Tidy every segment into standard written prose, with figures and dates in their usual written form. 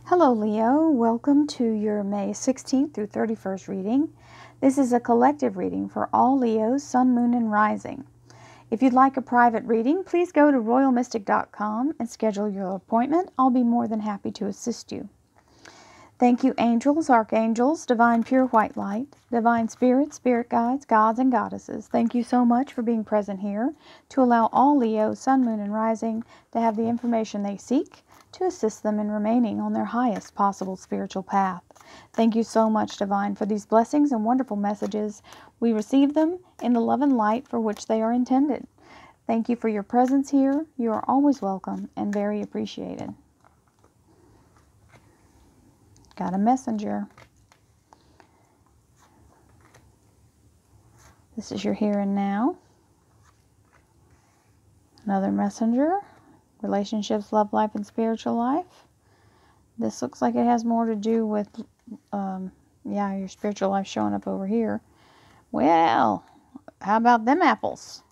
Hello Leo, welcome to your May 16th through 31st reading. This is a collective reading for all Leos, Sun, Moon, and Rising. If you'd like a private reading, please go to royalmystic.com and schedule your appointment. I'll be more than happy to assist you. Thank you, angels, archangels, divine pure white light, divine spirits, spirit guides, gods, and goddesses. Thank you so much for being present here to allow all Leos, Sun, Moon, and Rising to have the information they seek to assist them in remaining on their highest possible spiritual path. Thank you so much, Divine, for these blessings and wonderful messages. We receive them in the love and light for which they are intended. Thank you for your presence here. You are always welcome and very appreciated. Got a messenger. This is your here and now. Another messenger. Relationships, love life, and spiritual life. This looks like it has more to do with, your spiritual life showing up over here. Well, how about them apples?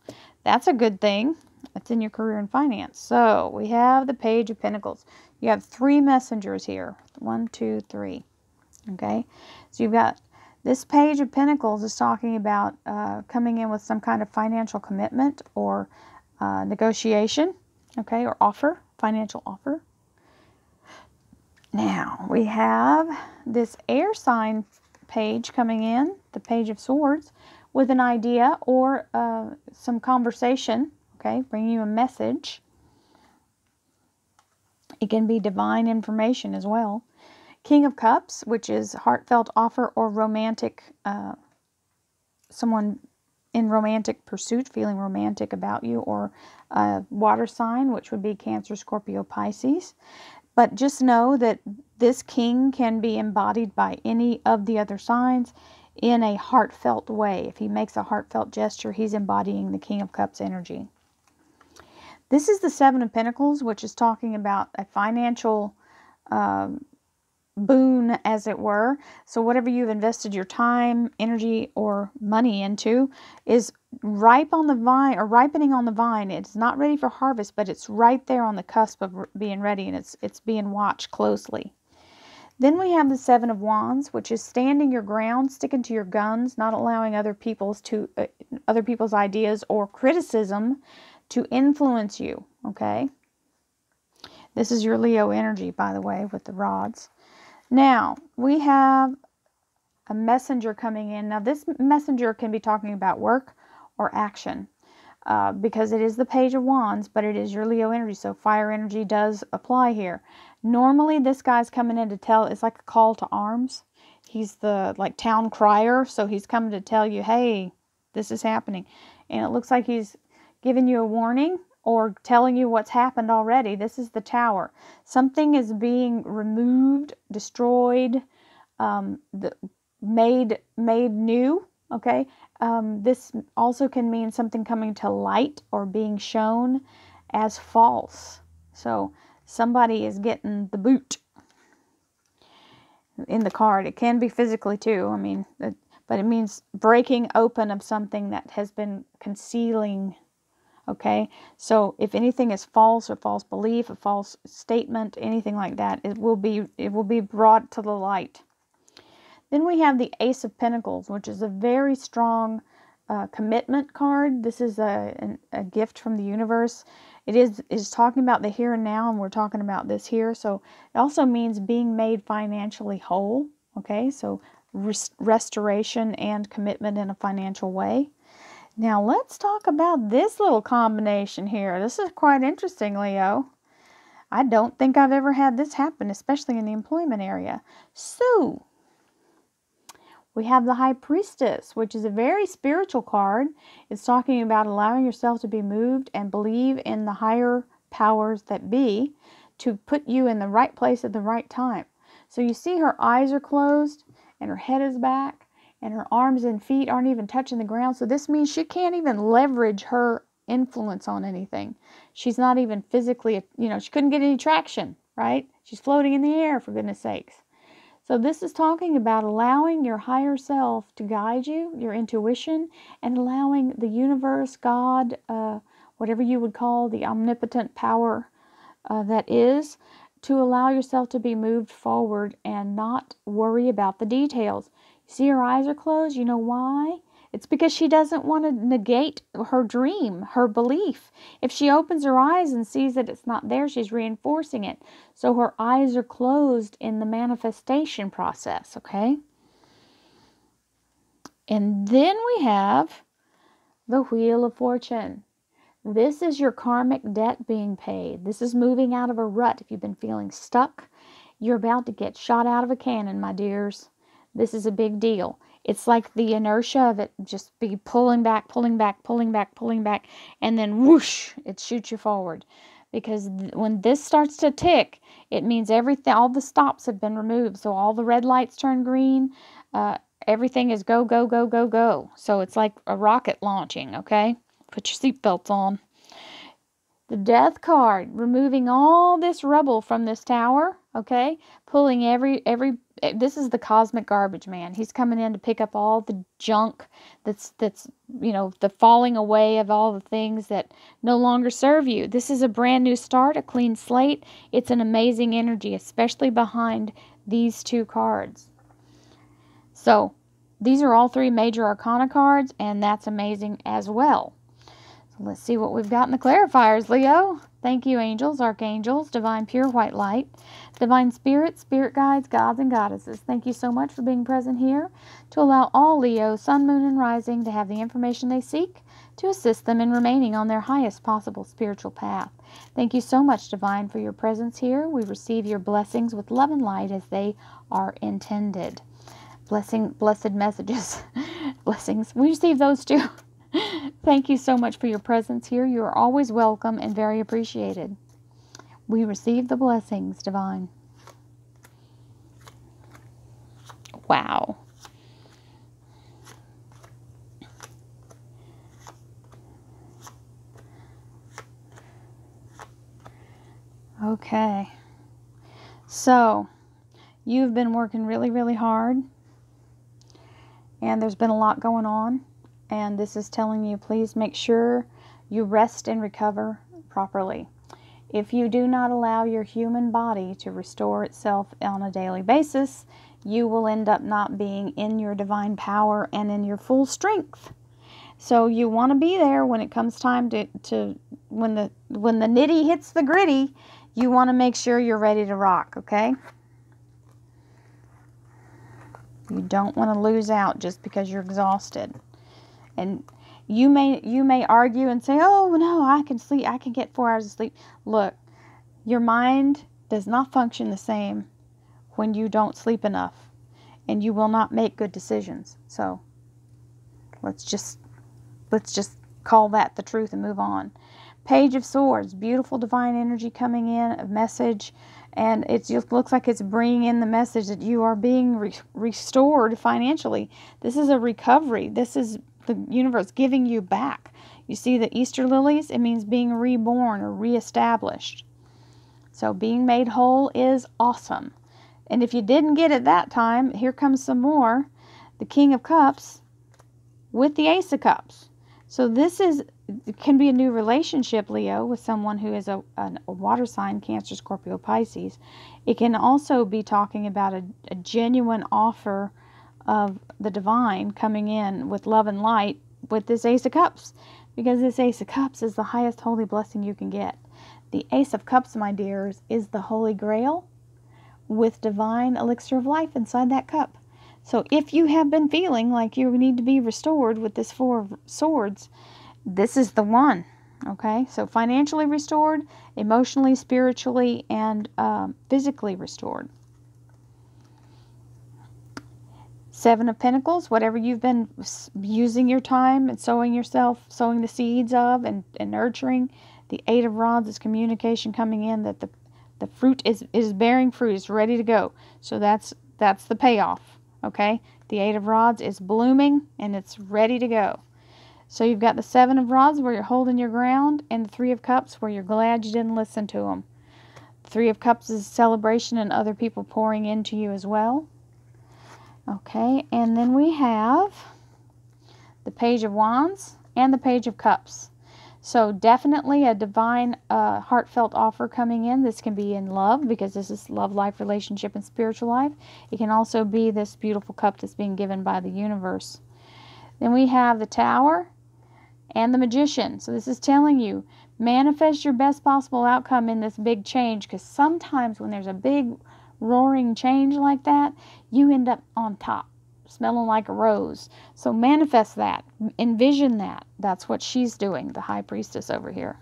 That's a good thing. It's in your career and finance. So we have the Page of Pentacles. You have three messengers here. 1, 2, 3. Okay. So you've got this Page of Pentacles is talking about coming in with some kind of financial commitment or negotiation. Okay, or offer, financial offer. Now, we have this air sign page coming in, the Page of Swords, with an idea or some conversation, okay, bringing you a message. It can be divine information as well. King of Cups, which is heartfelt offer or romantic, someone in romantic pursuit, feeling romantic about you, or water sign, which would be Cancer, Scorpio, Pisces. But just know that this king can be embodied by any of the other signs in a heartfelt way. If he makes a heartfelt gesture, he's embodying the King of Cups energy. This is the Seven of Pentacles, which is talking about a financial boon, as it were. So whatever you've invested your time, energy, or money into is ripe on the vine, or ripening on the vine. It's not ready for harvest, but it's right there on the cusp of being ready, and it's being watched closely. Then we have the Seven of Wands, which is standing your ground, sticking to your guns, not allowing other people's ideas or criticism to influence you. Okay, this is your Leo energy, by the way, with the rods. Now, we have a messenger coming in. Now, this messenger can be talking about work or action because it is the Page of Wands, but it is your Leo energy, so fire energy does apply here. Normally, this guy's coming in to tell, it's like a call to arms. He's the, town crier, so he's coming to tell you, hey, this is happening. And it looks like he's giving you a warning or telling you what's happened already. This is the Tower. Something is being removed, destroyed, made new. Okay. This also can mean something coming to light or being shown as false. So somebody is getting the boot in the card. It can be physically too. I mean, but it means breaking open of something that has been concealing. Okay, so if anything is false, or false belief, a false statement, anything like that, it will be brought to the light. Then we have the Ace of Pentacles, which is a very strong commitment card. This is a gift from the universe. It is talking about the here and now, and we're talking about this here. So it also means being made financially whole. Okay, so restoration and commitment in a financial way. Now, let's talk about this little combination here. This is quite interesting, Leo. I don't think I've ever had this happen, especially in the employment area. So, we have the High Priestess, which is a very spiritual card. It's talking about allowing yourself to be moved and believe in the higher powers that be to put you in the right place at the right time. So, you see her eyes are closed and her head is back, and her arms and feet aren't even touching the ground. So this means she can't even leverage her influence on anything. She's not even physically, she couldn't get any traction, right? She's floating in the air, for goodness sakes. So this is talking about allowing your higher self to guide you, your intuition, and allowing the universe, God, whatever you would call the omnipotent power that is, to allow yourself to be moved forward and not worry about the details. You see her eyes are closed. You know why? It's because she doesn't want to negate her dream, her belief. If she opens her eyes and sees that it's not there, she's reinforcing it. So her eyes are closed in the manifestation process, okay? And then we have the Wheel of Fortune. This is your karmic debt being paid. This is moving out of a rut. If you've been feeling stuck, you're about to get shot out of a cannon, my dears. This is a big deal. It's like the inertia of it just be pulling back, pulling back, pulling back, pulling back, and then whoosh, it shoots you forward. Because when this starts to tick, it means everything, all the stops have been removed. So all the red lights turn green. Everything is go, go, go, go, go. So it's like a rocket launching, okay? Put your seatbelts on. The Death card, removing all this rubble from this tower, okay? Pulling this is the cosmic garbage man. He's coming in to pick up all the junk that's the falling away of all the things that no longer serve you. This is a brand new start, a clean slate. It's an amazing energy, especially behind these two cards. So, these are all three major arcana cards, and that's amazing as well. Let's see what we've got in the clarifiers, Leo. Thank you, angels, archangels, divine pure white light, divine spirits, spirit guides, gods, and goddesses. Thank you so much for being present here to allow all Leo, sun, moon, and rising to have the information they seek to assist them in remaining on their highest possible spiritual path. Thank you so much, divine, for your presence here. We receive your blessings with love and light as they are intended. Blessed messages. Blessings. We receive those too. Thank you so much for your presence here. You are always welcome and very appreciated. We receive the blessings, divine. Wow. Okay. So, you've been working really, really hard. And there's been a lot going on. And this is telling you, please make sure you rest and recover properly. If you do not allow your human body to restore itself on a daily basis, you will end up not being in your divine power and in your full strength. So you want to be there when it comes time when the nitty hits the gritty, you want to make sure you're ready to rock, okay? You don't want to lose out just because you're exhausted. And you may argue and say, oh, no, I can sleep. I can get 4 hours of sleep. Look, your mind does not function the same when you don't sleep enough. And you will not make good decisions. So let's just call that the truth and move on. Page of Swords, beautiful divine energy coming in, a message. And it just looks like it's bringing in the message that you are being restored financially. This is a recovery. This is the universe giving you back. You see the Easter lilies? It means being reborn or reestablished. So being made whole is awesome. And if you didn't get it that time, here comes some more. The King of Cups with the Ace of Cups. So it can be a new relationship, Leo, with someone who is a water sign, Cancer, Scorpio, Pisces. It can also be talking about a genuine offer of the divine coming in with love and light with this Ace of Cups. Because this Ace of Cups is the highest holy blessing you can get. The Ace of Cups, my dears, is the Holy Grail with divine elixir of life inside that cup. So if you have been feeling like you need to be restored with this Four of Swords, this is the one. Okay, so financially restored, emotionally, spiritually, and physically restored. Seven of Pentacles, whatever you've been using your time and sowing the seeds of and nurturing. The Eight of Rods is communication coming in that the fruit is bearing fruit, it's ready to go. So that's the payoff, okay? The Eight of Rods is blooming and it's ready to go. So you've got the Seven of Rods where you're holding your ground, and the Three of Cups where you're glad you didn't listen to them. The Three of Cups is celebration and other people pouring into you as well. Okay, and then we have the Page of Wands and the Page of Cups. So definitely a divine, heartfelt offer coming in. This can be in love, because this is love life, relationship, and spiritual life. It can also be this beautiful cup that's being given by the universe. Then we have the Tower and the Magician. So this is telling you, manifest your best possible outcome in this big change, because sometimes when there's a big roaring change like that, you end up on top, smelling like a rose. So manifest that, envision that. That's what she's doing, the High Priestess over here.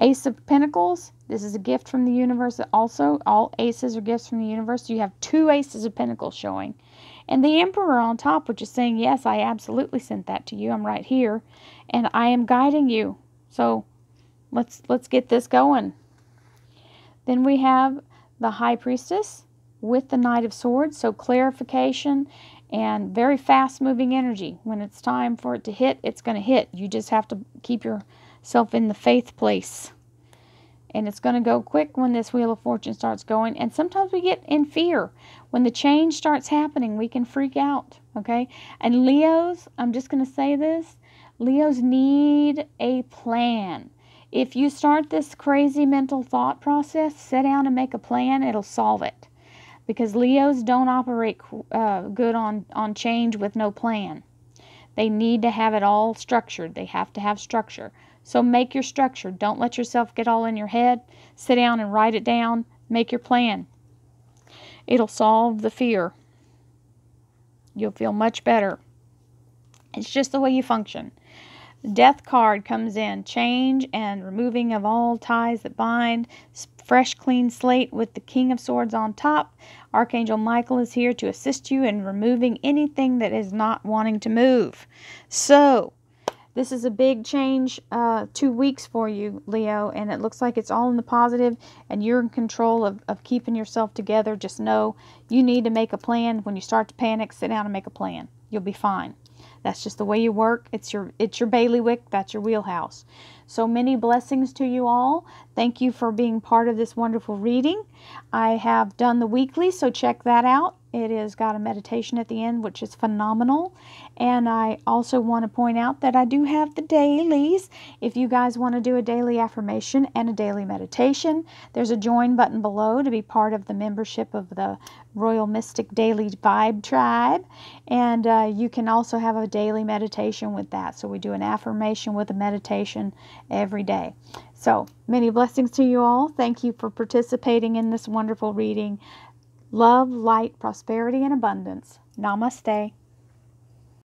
Ace of Pentacles, this is a gift from the universe. Also, all aces are gifts from the universe. You have 2 aces of Pentacles showing. And the Emperor on top, which is saying, yes, I absolutely sent that to you. I'm right here, and I am guiding you. So let's get this going. Then we have the High Priestess with the Knight of Swords. So clarification and very fast moving energy. When it's time for it to hit, it's going to hit. You just have to keep yourself in the faith place. And it's going to go quick when this Wheel of Fortune starts going. And sometimes we get in fear. When the change starts happening, we can freak out, okay? And Leos, I'm just going to say this, Leos need a plan. If you start this crazy mental thought process, sit down and make a plan, it'll solve it. Because Leos don't operate good on change with no plan. They need to have it all structured. They have to have structure. So make your structure. Don't let yourself get all in your head. Sit down and write it down. Make your plan. It'll solve the fear. You'll feel much better. It's just the way you function. Death card comes in. Change and removing of all ties that bind. Fresh, clean slate with the King of Swords on top. Archangel Michael is here to assist you in removing anything that is not wanting to move. So, this is a big change, 2 weeks for you, Leo, and it looks like it's all in the positive, and you're in control of keeping yourself together. Just know you need to make a plan. When you start to panic, sit down and make a plan. You'll be fine. That's just the way you work. It's your bailiwick. That's your wheelhouse. So many blessings to you all. Thank you for being part of this wonderful reading. I have done the weekly, so check that out. It has got a meditation at the end, which is phenomenal. And I also want to point out that I do have the dailies. If you guys want to do a daily affirmation and a daily meditation, there's a join button below to be part of the membership of the Royal Mystic Daily Vibe Tribe. And you can also have a daily meditation with that. So we do an affirmation with a meditation every day. So many blessings to you all. Thank you for participating in this wonderful reading. Love, light, prosperity, and abundance. Namaste.